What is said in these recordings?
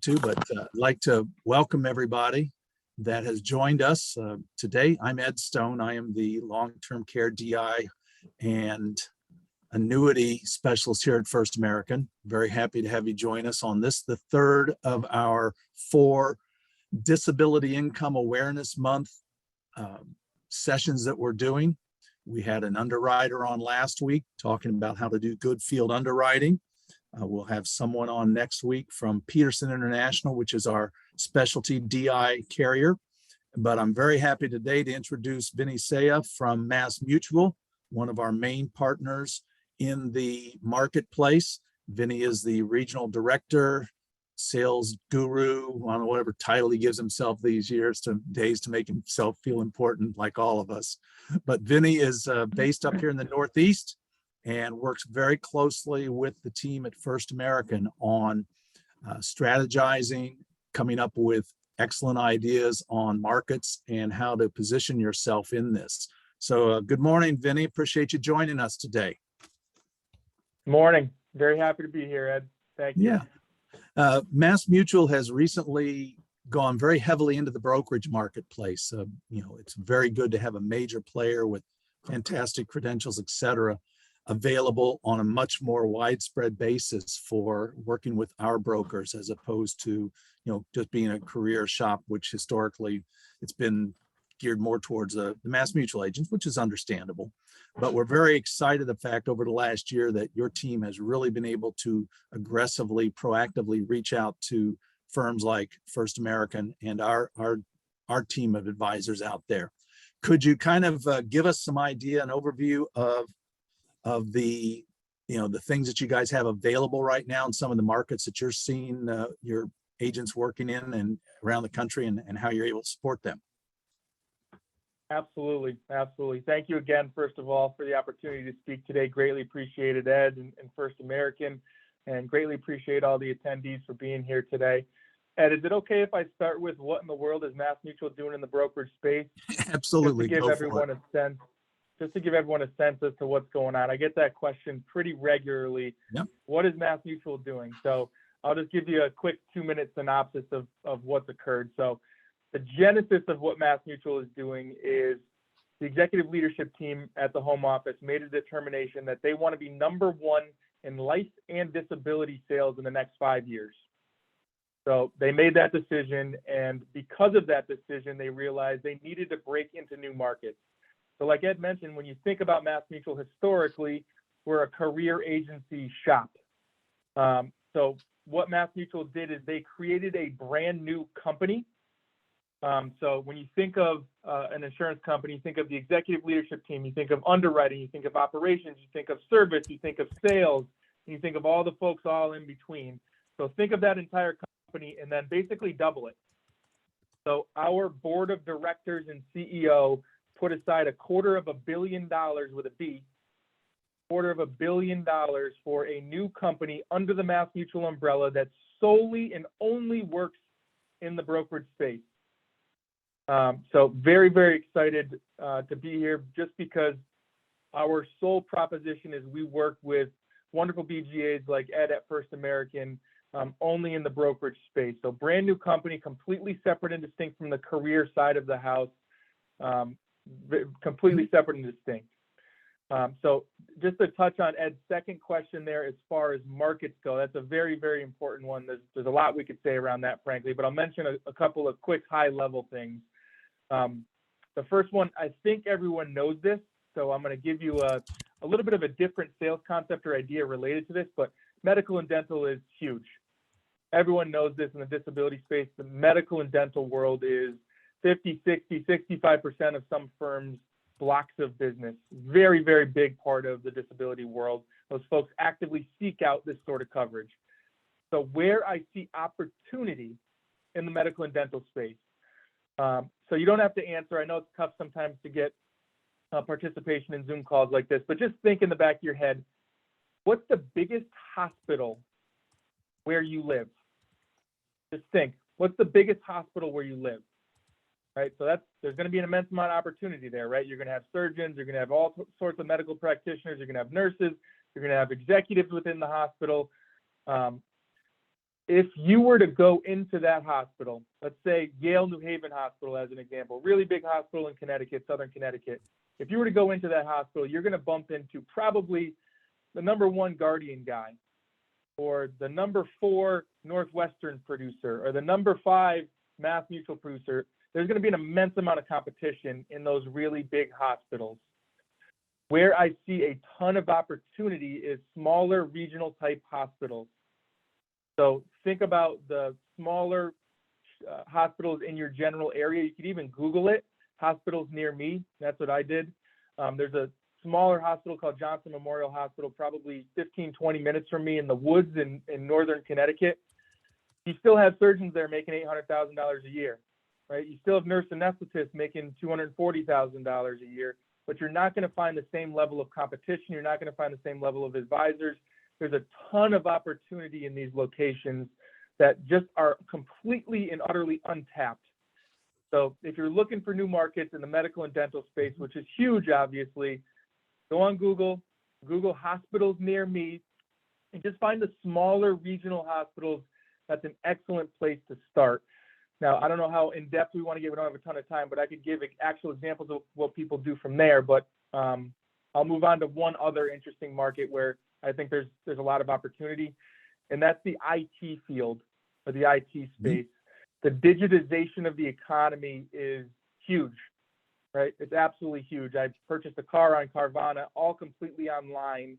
but I'd like to welcome everybody that has joined us today. I'm Ed Stone. I am the long-term care DI and annuity specialist here at First American. Very happy to have you join us on this, the third of our 4 Disability Income Awareness Month sessions that we're doing. We had an underwriter on last week talking about how to do good field underwriting. We'll have someone on next week from Peterson International, which is our specialty DI carrier. But I'm very happy today to introduce Vinny Saya from Mass Mutual, one of our main partners in the marketplace. Vinny is the regional director, sales guru, I don't know, whatever title he gives himself these days to make himself feel important like all of us. But Vinny is based up here in the Northeast and works very closely with the team at First American on strategizing, coming up with excellent ideas on markets and how to position yourself in this. So good morning, Vinny. Appreciate you joining us today. Morning. Very happy to be here, Ed. Thank you. Yeah. Mass Mutual has recently gone very heavily into the brokerage marketplace. It's very good to have a major player with fantastic credentials, et cetera, available on a much more widespread basis for working with our brokers, as opposed to, just being a career shop, which historically it's been geared more towards the Mass Mutual agents, which is understandable. But we're very excited the fact over the last year that your team has really been able to aggressively, proactively reach out to firms like First American and our team of advisors out there. Could you kind of give us some idea, an overview of the things that you guys have available right now in some of the markets that you're seeing your agents working in and around the country, and how you're able to support them? Absolutely. Thank you again, first of all, for the opportunity to speak today. Greatly appreciated, Ed and First American, and greatly appreciate all the attendees for being here today. Ed, is it okay if I start with what in the world is Mass Mutual doing in the brokerage space? Absolutely. Just to give everyone a sense as to what's going on. I get that question pretty regularly. Yep. What is Mass Mutual doing? So I'll just give you a quick 2-minute synopsis of what's occurred. So the genesis of what Mass Mutual is doing is the executive leadership team at the home office made a determination that they want to be number 1 in life and disability sales in the next 5 years. So they made that decision, and because of that decision, they realized they needed to break into new markets. So like Ed mentioned, when you think about Mass Mutual historically, we're a career agency shop. So what Mass Mutual did is they created a brand new company. So when you think of an insurance company, you think of the executive leadership team, you think of underwriting, you think of operations, you think of service, you think of sales, and you think of all the folks all in between. So think of that entire company and then basically double it. So our board of directors and CEO put aside $250 million with a B, $250 million for a new company under the Mass Mutual umbrella that solely and only works in the brokerage space. So very, very excited to be here, just because our sole proposition is we work with wonderful BGAs like Ed at First American, only in the brokerage space. So brand new company, completely separate and distinct from the career side of the house, completely separate and distinct. So just to touch on Ed's second question there, as far as markets go, that's a very, very important one. There's a lot we could say around that, frankly, but I'll mention a couple of quick high-level things. The first one, I think everyone knows this, so I'm going to give you a little bit of a different sales concept or idea related to this, but medical and dental is huge. Everyone knows this in the disability space. The medical and dental world is 50, 60, 65% of some firms' blocks of business. Very, very big part of the disability world. Those folks actively seek out this sort of coverage. So where I see opportunity in the medical and dental space, so you don't have to answer. I know it's tough sometimes to get participation in Zoom calls like this, but just think in the back of your head, what's the biggest hospital where you live? Just think, what's the biggest hospital where you live? Right, so there's going to be an immense amount of opportunity there, right? You're going to have surgeons, you're going to have all sorts of medical practitioners, you're going to have nurses, you're going to have executives within the hospital. if you were to go into that hospital, let's say Yale New Haven Hospital as an example, really big hospital in Connecticut, Southern Connecticut. If you were to go into that hospital, you're going to bump into probably the #1 Guardian guy, or the #4 Northwestern producer, or the #5 MassMutual producer. There's going to be an immense amount of competition in those really big hospitals. Where I see a ton of opportunity is smaller regional type hospitals. So think about the smaller hospitals in your general area. You could even Google it, hospitals near me. That's what I did. There's a smaller hospital called Johnson Memorial Hospital, probably 15, 20 minutes from me in the woods in northern Connecticut. You still have surgeons there making $800,000 a year, right? You still have nurse anesthetists making $240,000 a year, but you're not going to find the same level of competition. You're not going to find the same level of advisors. There's a ton of opportunity in these locations that just are completely and utterly untapped. So if you're looking for new markets in the medical and dental space, which is huge, obviously, go on Google, Google hospitals near me, and just find the smaller regional hospitals. That's an excellent place to start. Now, I don't know how in-depth we want to get. We don't have a ton of time, but I could give actual examples of what people do from there. But I'll move on to one other interesting market where I think there's a lot of opportunity, and that's the IT field, or the IT space. The digitization of the economy is huge, right? It's absolutely huge. I purchased a car on Carvana, all completely online.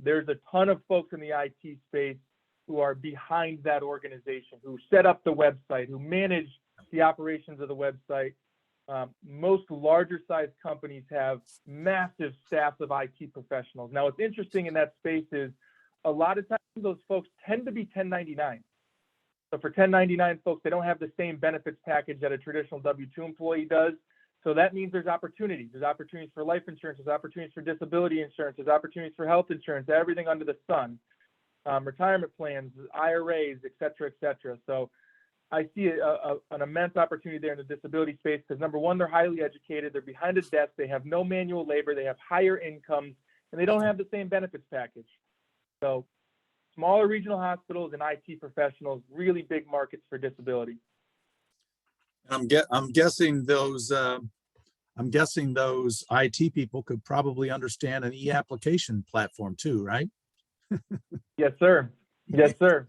There's a ton of folks in the IT space who are behind that organization, who set up the website, who manage the operations of the website. Most larger sized companies have massive staffs of IT professionals. Now, what's interesting in that space is a lot of times those folks tend to be 1099. So for 1099 folks, they don't have the same benefits package that a traditional W-2 employee does. So that means there's opportunities. There's opportunities for life insurance, there's opportunities for disability insurance, there's opportunities for health insurance, everything under the sun, retirement plans, IRAs, et cetera, et cetera. So I see an immense opportunity there in the disability space because #1, they're highly educated, they're behind a desk, they have no manual labor, they have higher incomes, and they don't have the same benefits package. So smaller regional hospitals and IT professionals, really big markets for disability. I'm guessing those IT people could probably understand an e-application platform too, right? Yes, sir. Yes, sir.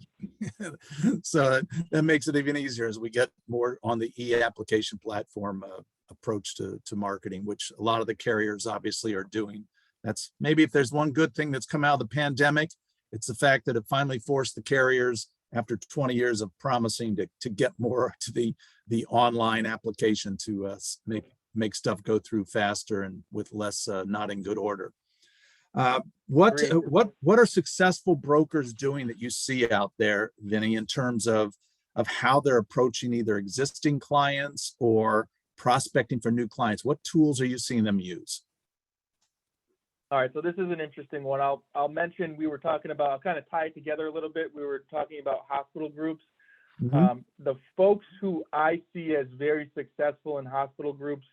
So that makes it even easier as we get more on the e-application platform approach to marketing, which a lot of the carriers obviously are doing. That's maybe if there's one good thing that's come out of the pandemic, it's the fact that it finally forced the carriers, after 20 years of promising to get more to the online application, to make stuff go through faster and with less not in good order. What are successful brokers doing that you see out there, Vinny, in terms of how they're approaching either existing clients or prospecting for new clients? What tools are you seeing them use? All right, so this is an interesting one. I'll mention, we were talking about, I'll kind of tie it together a little bit. We were talking about hospital groups. Mm-hmm. The folks who I see as very successful in hospital groups,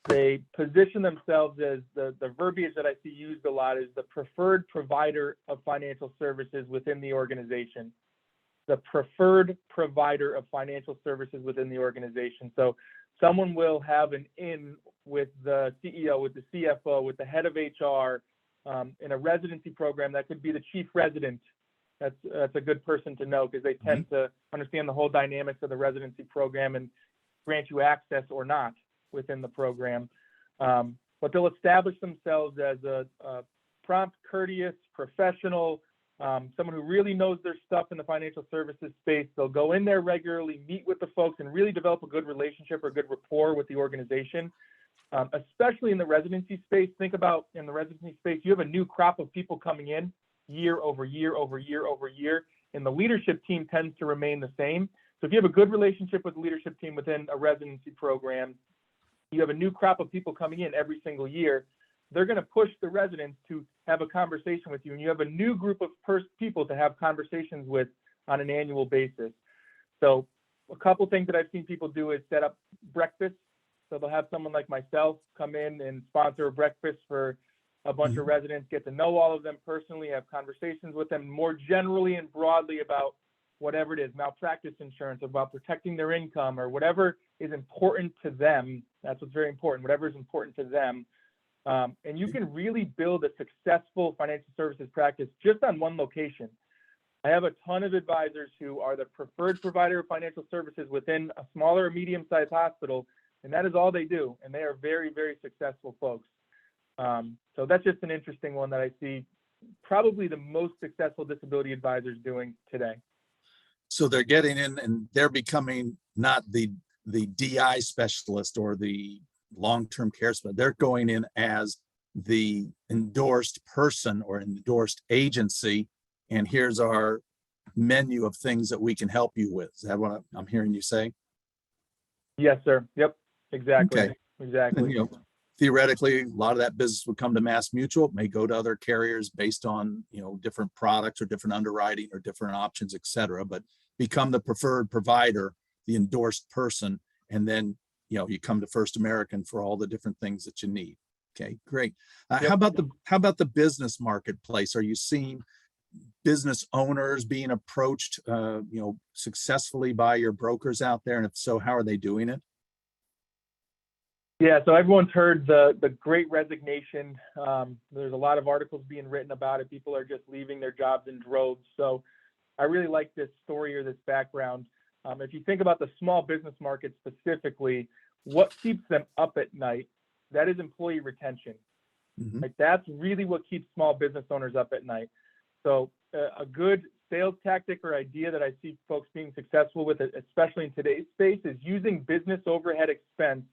they position themselves as the verbiage that I see used a lot is the preferred provider of financial services within the organization. The preferred provider of financial services within the organization. So someone will have an in with the CEO, with the CFO, with the head of HR, in a residency program. That could be the chief resident. That's a good person to know because they tend to understand the whole dynamics of the residency program and grant you access or not within the program. But they'll establish themselves as a prompt, courteous, professional, someone who really knows their stuff in the financial services space. They'll go in there regularly, meet with the folks, and really develop a good relationship or good rapport with the organization. Especially in the residency space. Think about in the residency space, you have a new crop of people coming in year over year over year over year, and the leadership team tends to remain the same. So if you have a good relationship with the leadership team within a residency program, you have a new crop of people coming in every single year. They're going to push the residents to have a conversation with you, and you have a new group of people to have conversations with on an annual basis. So a couple things that I've seen people do is set up breakfast. So they'll have someone like myself come in and sponsor a breakfast for a bunch of residents, get to know all of them personally, have conversations with them more generally and broadly about whatever it is, malpractice insurance, about protecting their income, or whatever is important to them. That's what's very important, whatever is important to them. And you can really build a successful financial services practice just on one location. I have a ton of advisors who are the preferred provider of financial services within a smaller or medium-sized hospital, and that is all they do. And they are very, very successful folks. So that's just an interesting one that I see probably the most successful disability advisors doing today. So they're getting in and they're becoming not the DI specialist or the long-term care specialist. They're going in as the endorsed person or endorsed agency. And here's our menu of things that we can help you with. Is that what I'm hearing you say? Yes, sir. Yep. Exactly. Okay. Exactly. And, you know, theoretically, a lot of that business would come to Mass Mutual, may go to other carriers based on, you know, different products or different underwriting or different options, et cetera, but become the preferred provider, the endorsed person, and then, you know, you come to First American for all the different things that you need. Okay, great. Yep. How about the business marketplace? Are you seeing business owners being approached, you know, successfully by your brokers out there? And if so, how are they doing it? Yeah, so everyone's heard the Great Resignation. There's a lot of articles being written about it. People are just leaving their jobs in droves. So I really like this story or this background. If you think about the small business market specifically, what keeps them up at night, that is employee retention. Mhm. Like, that's really what keeps small business owners up at night. So a good sales tactic or idea that I see folks being successful with, especially in today's space, is using business overhead expense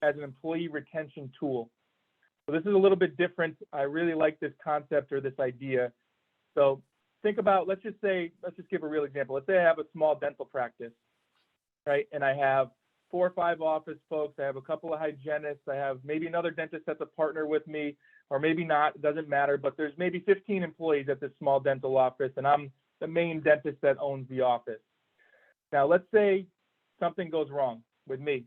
as an employee retention tool. So this is a little bit different. I really like this concept or this idea. So think about, let's just give a real example. Let's say I have a small dental practice, right? And I have 4 or 5 office folks. I have a couple of hygienists. I have maybe another dentist that's a partner with me, or maybe not, it doesn't matter, but there's maybe 15 employees at this small dental office, and I'm the main dentist that owns the office. Now, let's say something goes wrong with me.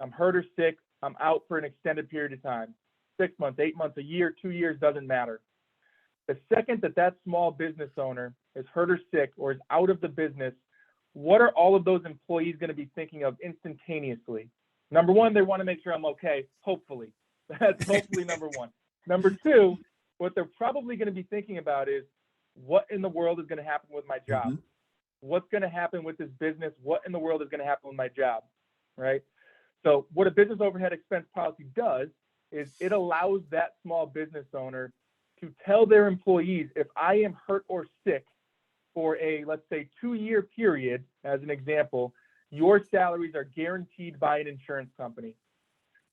I'm hurt or sick. I'm out for an extended period of time, 6 months, 8 months, a year, 2 years, doesn't matter. The second that small business owner is hurt or sick or is out of the business, what are all of those employees going to be thinking of instantaneously? Number one, they want to make sure I'm okay, hopefully. That's hopefully number one. Number two, what they're probably going to be thinking about is, what in the world is going to happen with my job? Mhm. What's going to happen with this business? What in the world is going to happen with my job, right? So what a business overhead expense policy does is it allows that small business owner to tell their employees, if I am hurt or sick for a, let's say, 2-year period, as an example, your salaries are guaranteed by an insurance company.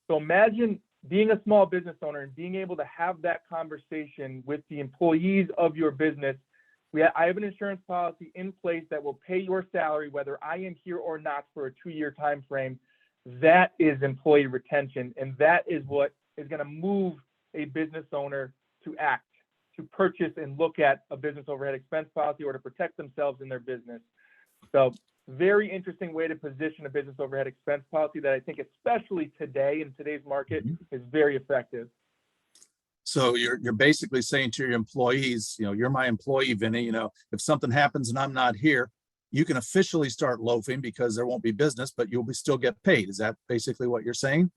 So imagine being a small business owner and being able to have that conversation with the employees of your business. I have an insurance policy in place that will pay your salary whether I am here or not for a 2-year time frame. That is employee retention, and that is what is going to move a business owner to act, to purchase and look at a business overhead expense policy or to protect themselves in their business. So very interesting way to position a business overhead expense policy that I think, especially today in today's market, is very effective. So you're basically saying to your employees, you know, you're my employee, Vinny, you know, if something happens and I'm not here, you can officially start loafing because there won't be business, but you'll still get paid. Is that basically what you're saying?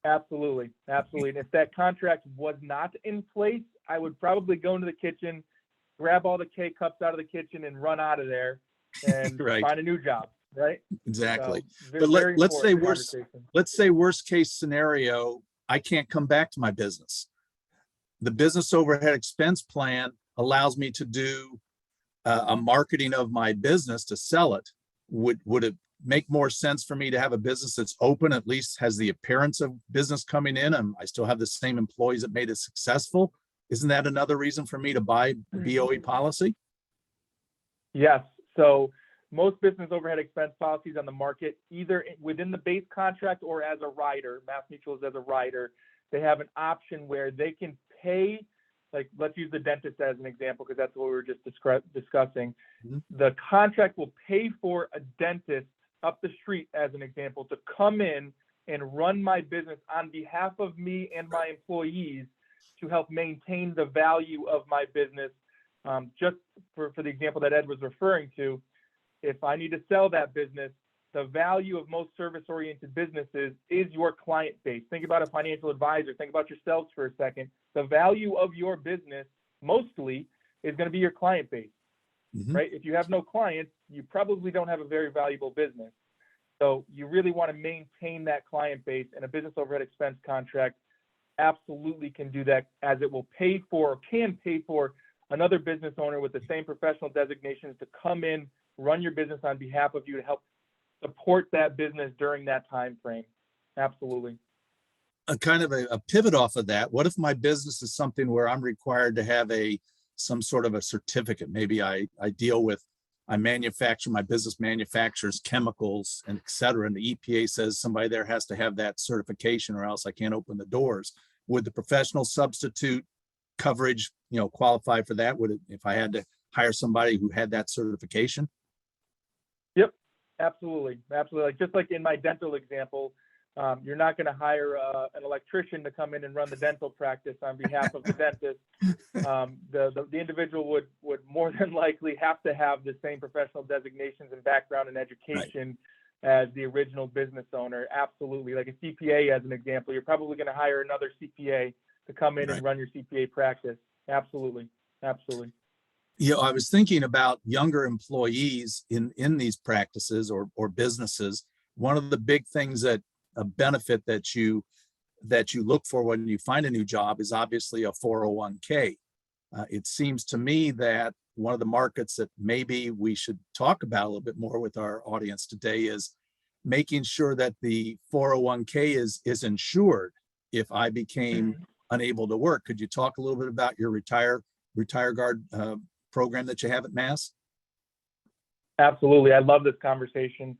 Absolutely. Absolutely. And if that contract was not in place, I would probably go into the kitchen, grab all the K-cups out of the kitchen and run out of there and Right. find a new job. Right. Exactly. So, But let's say conversation. worst case scenario, I can't come back to my business. The business overhead expense plan allows me to do a marketing of my business to sell it. Would it make more sense for me to have a business that's open, at least has the appearance of business coming in, and I still have the same employees that made it successful? Isn't that another reason for me to buy a BOE policy? Yes. So most business overhead expense policies on the market, either within the base contract or as a rider, Mass Mutual is as a rider, they have an option where they can pay, like, let's use the dentist as an example, because that's what we were just discussing. Mhm. The contract will pay for a dentist up the street, as an example, to come in and run my business on behalf of me and my employees to help maintain the value of my business Just for the example that Ed was referring to, if I need to sell that business, the value of most service-oriented businesses is your client base. Think about a financial advisor. Think about yourselves for a second. The value of your business mostly is going to be your client base, right? If you have no clients, you probably don't have a very valuable business. So you really want to maintain that client base, and a business overhead expense contract absolutely can do that, as it will pay for, or can pay for, another business owner with the same professional designations to come in, run your business on behalf of you to help support that business during that time frame. Absolutely. A kind of a pivot off of that. What if my business is something where I'm required to have some sort of a certificate? Maybe I manufacture, my business manufactures chemicals and et cetera. And the EPA says somebody there has to have that certification or else I can't open the doors. Would the professional substitute coverage, qualify for that? Would it, if I had to hire somebody who had that certification? Yep, absolutely. Like, just like in my dental example, you're not going to hire an electrician to come in and run the dental practice on behalf of the dentist. The individual would more than likely have to have the same professional designations and background and education as the original business owner. Absolutely. Like a CPA, as an example, you're probably going to hire another CPA to come in and run your CPA practice. Absolutely. Absolutely. I was thinking about younger employees in these practices or businesses. One of the big things that a benefit that you look for when you find a new job is obviously a 401k. It seems to me that one of the markets that maybe we should talk about a little bit more with our audience today is making sure that the 401k is insured if I became unable to work. Could you talk a little bit about your Retire Guard program that you have at Mass? Absolutely. I love this conversation.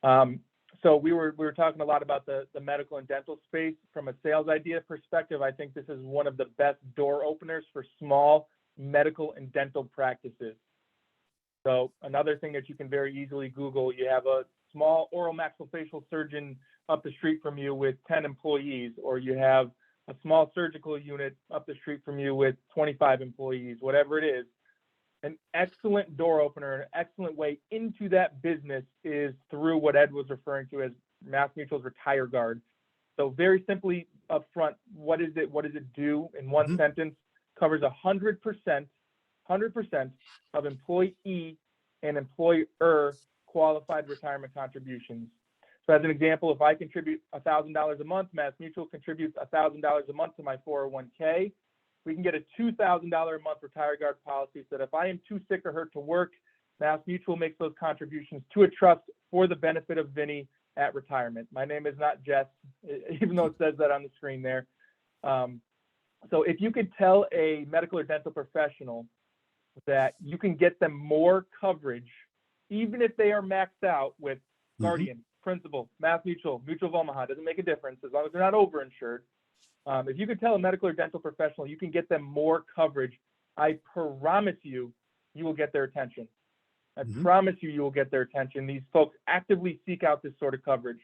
So we were talking a lot about the medical and dental space. From a sales idea perspective, I think this is one of the best door openers for small medical and dental practices. So another thing that you can very easily Google, you have a small oral maxillofacial surgeon up the street from you with 10 employees, or you have a small surgical unit up the street from you with 25 employees, whatever it is. An excellent door opener, an excellent way into that business is through what Ed was referring to as MassMutual's Retire Guard. So very simply up front, what is it? What does it do? In one sentence, covers 100% of employee and employer qualified retirement contributions. So as an example, if I contribute $1,000 a month, MassMutual contributes $1,000 a month to my 401k. We can get a $2,000 a month Retire Guard policy so that if I am too sick or hurt to work, MassMutual makes those contributions to a trust for the benefit of Vinny at retirement. My name is not Jess, even though it says that on the screen there. So if you could tell a medical or dental professional that you can get them more coverage, even if they are maxed out with Guardian, Principal, MassMutual, Mutual of Omaha, doesn't make a difference as long as they're not overinsured. If you could tell a medical or dental professional you can get them more coverage, I promise you, you will get their attention. I promise you, you will get their attention. These folks actively seek out this sort of coverage.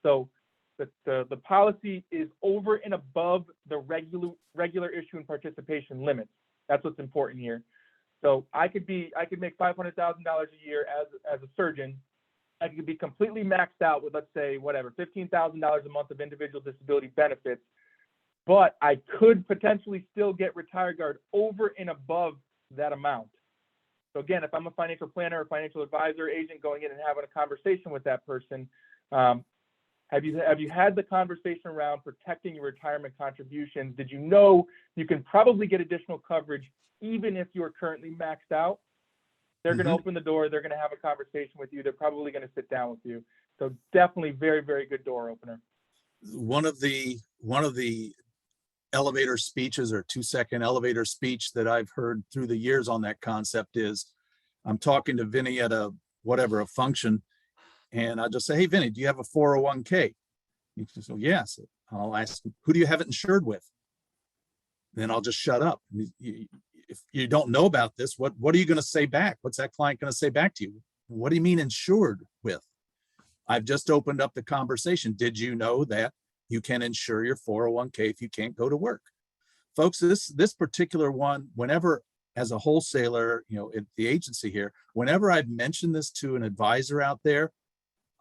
So the policy is over and above the regular issue and participation limits. That's what's important here. So I could make $500,000 a year as a surgeon. I could be completely maxed out with, let's say, whatever, $15,000 a month of individual disability benefits. But I could potentially still get Retire Guard over and above that amount. So again, if I'm a financial planner or financial advisor agent going in and having a conversation with that person, have you had the conversation around protecting your retirement contributions? Did you know you can probably get additional coverage even if you're currently maxed out? They're going to open the door. They're going to have a conversation with you. They're probably going to sit down with you. So definitely very, very good door opener. One of the elevator speeches or 2-second elevator speech that I've heard through the years on that concept is I'm talking to Vinny at a function, and I just say, hey, Vinny, do you have a 401k? He says, oh, yes. I'll ask him, who do you have it insured with? Then I'll just shut up. If you don't know about this, what are you going to say back? What's that client going to say back to you? What do you mean insured with? I've just opened up the conversation. Did you know that you can insure your 401k if you can't go to work? Folks, this particular one, whenever as a wholesaler, at the agency here, whenever I've mentioned this to an advisor out there,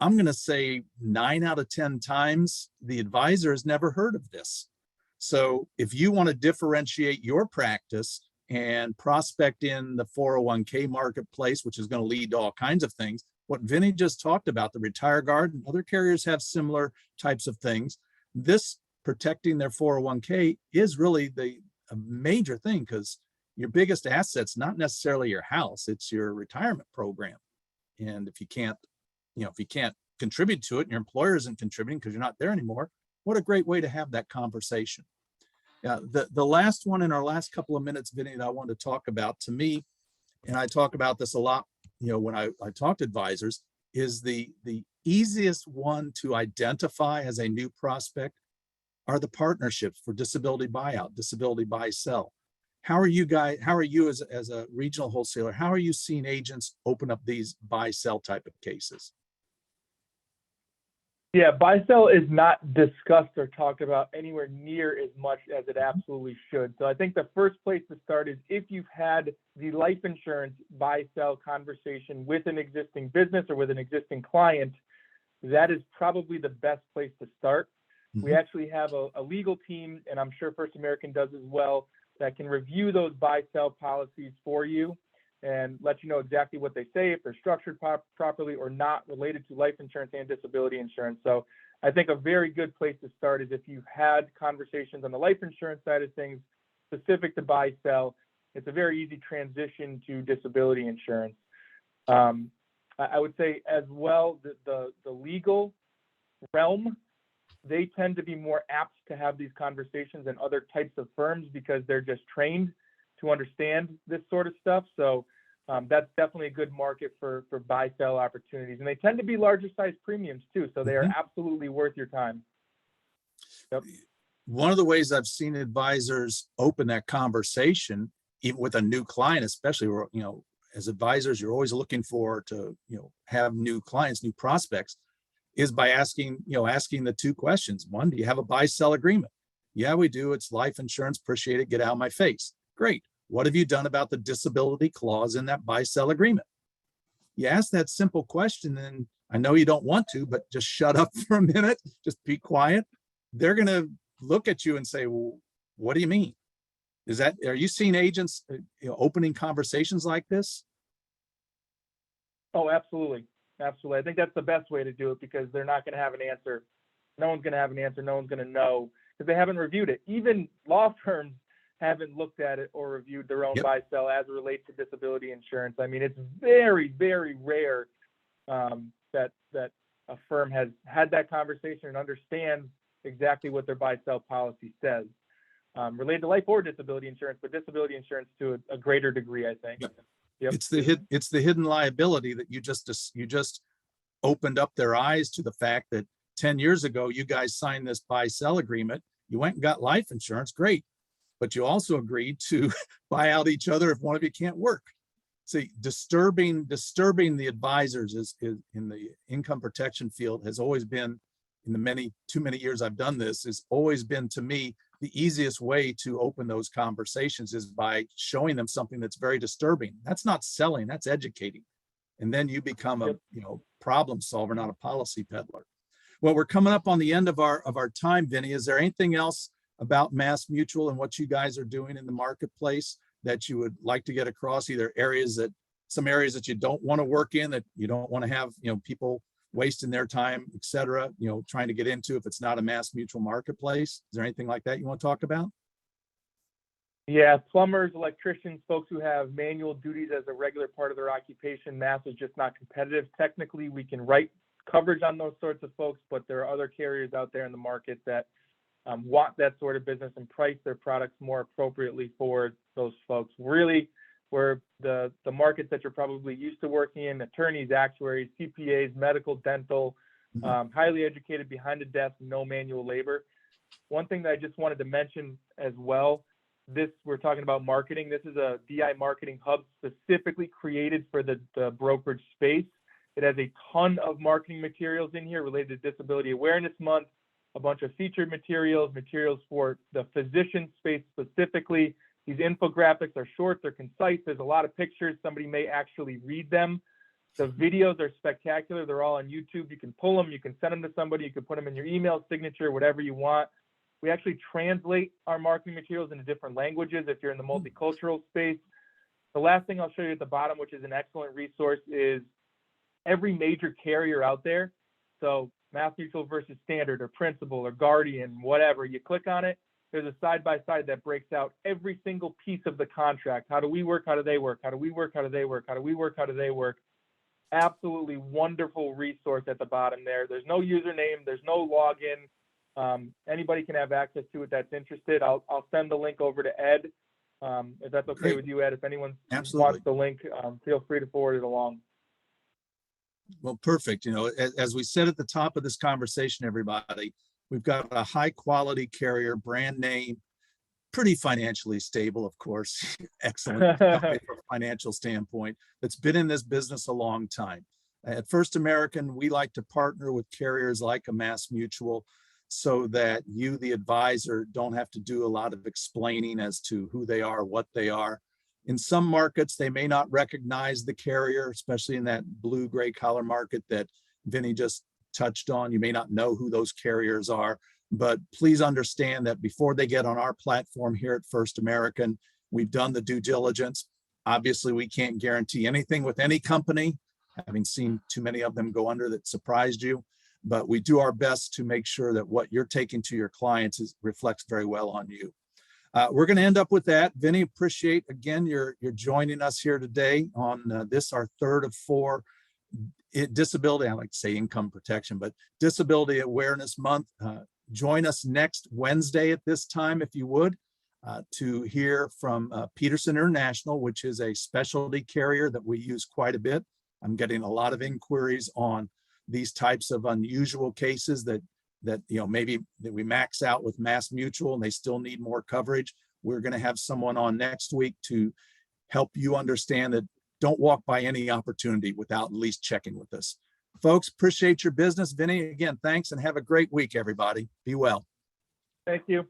I'm going to say 9 out of 10 times the advisor has never heard of this. So if you want to differentiate your practice and prospect in the 401k marketplace, which is going to lead to all kinds of things, what Vinny just talked about, the Retire Guard, and other carriers have similar types of things. This protecting their 401k is really a major thing, because your biggest asset's not necessarily your house, it's your retirement program. And if you can't contribute to it and your employer isn't contributing because you're not there anymore, what a great way to have that conversation. The last one in our last couple of minutes, Vinny, that I want to talk about, to me, and I talk about this a lot, when I talk to advisors, is the easiest one to identify as a new prospect are the partnerships for disability buyout, disability buy sell. How are you as a regional wholesaler, how are you seeing agents open up these buy sell type of cases? Yeah, buy sell is not discussed or talked about anywhere near as much as it absolutely should. So I think the first place to start is if you've had the life insurance buy sell conversation with an existing business or with an existing client, that is probably the best place to start. We actually have a legal team, and I'm sure First American does as well, that can review those buy sell policies for you and let you know exactly what they say, if they're structured properly or not related to life insurance and disability insurance. So I think a very good place to start is if you've had conversations on the life insurance side of things specific to buy sell, it's a very easy transition to disability insurance. I would say as well that the legal realm, they tend to be more apt to have these conversations than other types of firms because they're just trained to understand this sort of stuff. So that's definitely a good market for buy sell opportunities. And they tend to be larger size premiums too. So they are absolutely worth your time. Yep. One of the ways I've seen advisors open that conversation, even with a new client, especially, as advisors, you're always looking to have new clients, new prospects, is by asking the two questions. One, do you have a buy sell agreement? Yeah, we do. It's life insurance. Appreciate it. Get out of my face. Great. What have you done about the disability clause in that buy sell agreement? You ask that simple question, and I know you don't want to, but just shut up for a minute, just be quiet. They're going to look at you and say, well, what do you mean? Are you seeing agents opening conversations like this? Oh, absolutely. Absolutely. I think that's the best way to do it because they're not going to have an answer. No one's going to have an answer. No one's going to know because they haven't reviewed it. Even law firms haven't looked at it or reviewed their own buy sell as it relates to disability insurance. I mean, it's very, very rare that a firm has had that conversation and understands exactly what their buy sell policy says related to life or disability insurance, but disability insurance to a greater degree, I think. Yep. It's the hidden liability that you just opened up their eyes to the fact that 10 years ago, you guys signed this buy sell agreement. You went and got life insurance. Great. But you also agreed to buy out each other if one of you can't work. See, disturbing the advisors is in the income protection field has always been, in the too many years I've done this, has always been, to me, the easiest way to open those conversations is by showing them something that's very disturbing. That's not selling, that's educating. And then you become a problem solver, not a policy peddler. Well, we're coming up on the end of our time, Vinny. Is there anything else about MassMutual and what you guys are doing in the marketplace that you would like to get across? Either some areas that you don't want to work in, that you don't want to have people wasting their time, et cetera, trying to get into if it's not a MassMutual marketplace. Is there anything like that you want to talk about? Yeah, plumbers, electricians, folks who have manual duties as a regular part of their occupation, Mass is just not competitive. Technically, we can write coverage on those sorts of folks, but there are other carriers out there in the market that want that sort of business and price their products more appropriately for those folks. Really, where the markets that you're probably used to working in, attorneys, actuaries, CPAs, medical, dental, highly educated behind a desk, no manual labor. One thing that I just wanted to mention as well, we're talking about marketing. This is a DI marketing hub specifically created for the brokerage space. It has a ton of marketing materials in here related to Disability Awareness Month, a bunch of featured materials for the physician space specifically, These infographics are short, they're concise, there's a lot of pictures, somebody may actually read them. The videos are spectacular, they're all on YouTube. You can pull them, you can send them to somebody, you can put them in your email signature, whatever you want. We actually translate our marketing materials into different languages if you're in the multicultural space. The last thing I'll show you at the bottom, which is an excellent resource, is every major carrier out there. So MassMutual versus Standard or Principal or Guardian, whatever, you click on it, there's a side-by-side that breaks out every single piece of the contract. How do we work? How do they work? How do we work? How do they work? How do we work? How do they work? Absolutely wonderful resource at the bottom there. There's no username. There's no login. Anybody can have access to it that's interested. I'll send the link over to Ed. If that's okay Great. with you, Ed. If anyone Absolutely. wants the link, feel free to forward it along. Well, perfect. You know, as we said at the top of this conversation, everybody, we've got a high quality carrier, brand name, pretty financially stable, of course, excellent company from a financial standpoint, that's been in this business a long time. At First American, we like to partner with carriers like a MassMutual so that you, the advisor, don't have to do a lot of explaining as to who they are, what they are. In some markets, they may not recognize the carrier, especially in that blue gray collar market that Vinny just touched on. You may not know who those carriers are, but please understand that before they get on our platform here at First American, we've done the due diligence. Obviously, we can't guarantee anything with any company, having seen too many of them go under that surprised you, but we do our best to make sure that what you're taking to your clients reflects very well on you. We're going to end up with that. Vinny, appreciate again you're joining us here today on this, our third of 4 disability, I like to say income protection, but Disability Awareness Month. Join us next Wednesday at this time, if you would, to hear from Peterson International, which is a specialty carrier that we use quite a bit. I'm getting a lot of inquiries on these types of unusual cases that you know, maybe that we max out with MassMutual and they still need more coverage. We're going to have someone on next week to help you understand that don't walk by any opportunity without at least checking with us. Folks, appreciate your business. Vinny, again, thanks and have a great week, everybody. Be well. Thank you.